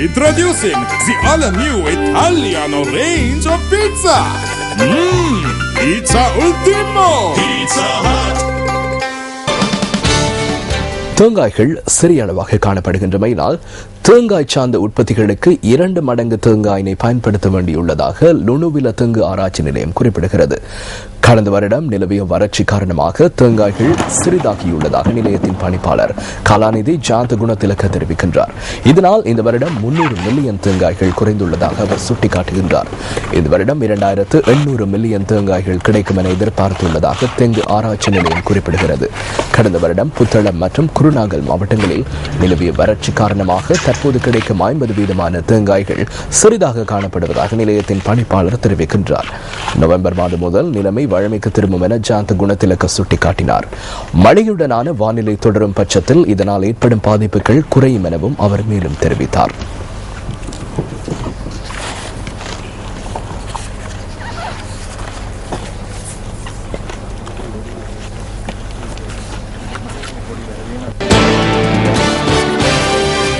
Introducing the all-new Italiano range of pizza. Pizza Ultimo. Pizza Hut. தேங்காய்கள் சிறிய அளவாக காணப்படுகின்றமையினால் தேங்காய் சார்ந்த உற்பத்திகளுக்கு 2 மடங்கு தேங்காயினை பயன்படுத்த வேண்டியுள்ளதாக லுணுவில தேங்கு ஆராய்ச்சி நிலையம் குறிப்பிடுகிறது. கடந்த வருடம் நிலவிய வறட்சி காரணமாக தேங்காய்கள் சிறிதாகியுள்ளதாக நிலையத்தின் பணிப்பாளர் கலாநிதி ஜாந்த குணத்திலக்க தெரிவிக்கின்றார். இதனால் இந்த வருடம் 300 மில்லியன் தேங்காய்கள் குறைந்துள்ளதாக அவர் சுட்டிக்காட்டுகின்றார். இந்த வருடம் 2800 மில்லியன் தேங்காய்கள் கிடைக்கும் என எதிர்பார்த்துள்ளதாக தெங்கு ஆராய்ச்சி நிலையம் குறிப்பிடுகிறது. கடந்த வருடம் புத்தளம் மற்றும் குருநாகல் மாவட்டங்களில் நிலவிய வறட்சி காரணமாக தற்போது கிடைக்கும் 50% தேங்காய்கள் சிறிதாக காணப்படுவதாக நிலையத்தின் பணிப்பாளர் தெரிவிக்கின்றார். நவம்பர் மாதம் முதல் நிலைமை வழமைக்கு திரும்பும் என ஜாந்த குணத்திலக்க சுட்டிக்காட்டினார். மழையுடனான வானிலை தொடரும் பட்சத்தில் இதனால் ஏற்படும் பாதிப்புகள் குறையும் எனவும் அவர் மேலும் தெரிவித்தார்.